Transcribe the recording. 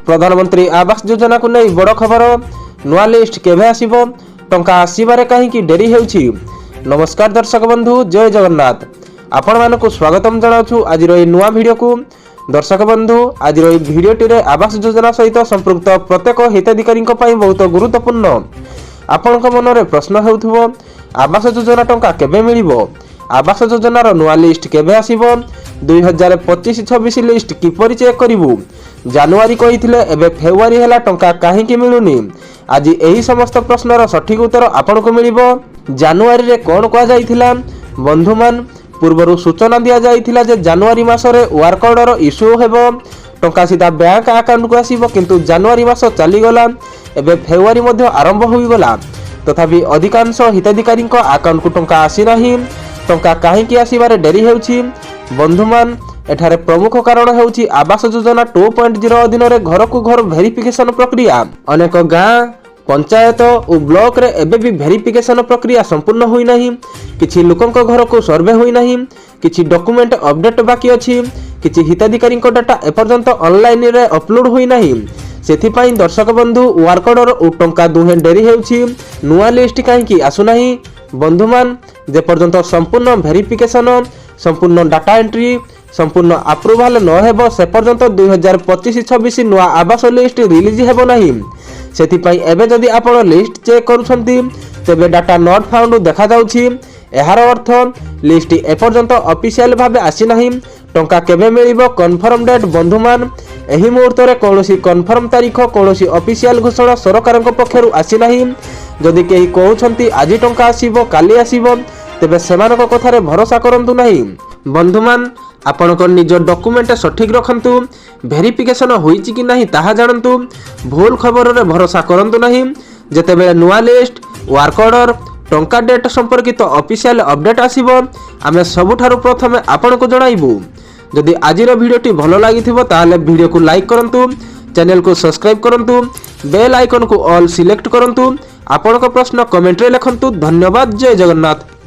प्रधानमंत्री आवास योजना को नहीं बड़ खबर। नुआ लिस्ट केवे आसीबो, टंका आसीबारे काहींकि डेरी हेउछि। नमस्कार दर्शक बंधु, जय जगन्नाथ। आपण मानकु स्वागतम जनाउछु आज रो नुआ वीडियो को। दर्शक बंधु, आज रो वीडियोटी रे आवास योजना सहित संपृक्त प्रत्येक हिताधिकारी बहुत गुरुत्वपूर्ण आपणक मन में प्रश्न हेउथबो, आवास योजना टंका केबे मिलिबो, आवास योजनार नुआ लिस्ट केबे आसीबो, 2025-26 लिस्ट किपरि चेक करिवु, जानुआरी कहिथिले एबे फेब्रुआरी हैला टंका काहेकि मिलुनी। आज एही समस्त प्रश्नर सठिक उत्तर आपनको मिलिबो। जानुआरी रे कोन कहा जाइथिला बंधुमान, पूर्वरु सूचना दिया जाइथिला जे जानुआरी मासरे वर्क ऑर्डर इश्यू हेबो, टंका सीधा बैंक अकाउंट को आसीबो, किंतु जानुआरी मास चली गला, एबे फेब्रुआरी मध्ये आरंभ होई गला, तथापि अधिकांश हिताधिकारी अकाउंट को टंका आसी नाही। टंका काहेकि आसीबारे डेरी हेउछि बंधुमान, एठारे प्रमुख कारण हेउछि आवास योजना 2.0 अधीन रे घर को घर वेरिफिकेशन प्रक्रिया। अनेक गाँ पंचायत और ब्लॉक रे एबे भी वेरिफिकेशन प्रक्रिया संपूर्ण होई नाही। किछि लोकंक घर को सर्वे होई नाही, किछि डॉक्यूमेंट अपडेट बाकी अछि, किछि हिताधिकारी डाटा एपर्यंत ऑनलाइन रे अपलोड होई नाही। सेथिपाई दर्शक बंधु, वर्क ऑर्डर और टंका दुहे डेरी हेउछि। नुआ लिस्ट काहेकि आसु नाही बंधुमान, जे पर्यंत संपूर्ण वेरिफिकेशन, संपूर्ण डाटा एंट्री, संपूर्ण अप्रूवाल न हेबो, से पर्यंत 2025-26 नुआ आवास लिस्ट रिलीज हेबो नाही। सेथिपाई एबे जदि आपण लिस्ट चेक करूछंती तेबे डाटा नॉट फाउंड देखा जाउछि। एहार अर्थ लिस्ट एपर्यंत ऑफिशियल भाबे आसी नाही। टंका केबे मिलिबो कन्फर्म डेट बंधुमान, एही मुहूर्त रे कोनोसी कन्फर्म तारीख, कोनोसी ऑफिशियल घोषणा सरकारक पक्षरु आसी नाही। जदि केही कहउछंती आज टंका आसीबो, काली आसीबो, तेबे सेमानक कथारे भरोसा करंतु नाही बंधुमान। आपणक निज डॉक्यूमेंट सठिक रखंतु, वेरिफिकेशन होईछि कि नाही ताहा जानंतु, भूल खबर रे भरोसा करंतु नाही। जेतेबेले नुआ लिस्ट, वर्क ऑर्डर, टंका डेट संपर्कित ऑफिशियल अपडेट आसीबो, आमे सबुठारु प्रथमे आपणको जणाइबु। जदि आजिर वीडियोटी भलो लागिथिबो ताहाले वीडियो को लाइक करंतु, चैनल को सब्सक्राइब करंतु, बेल आइकन को ऑल सिलेक्ट करंतु। आपणको प्रश्न कमेंट रे लिखंतु। धन्यवाद। जय जगन्नाथ।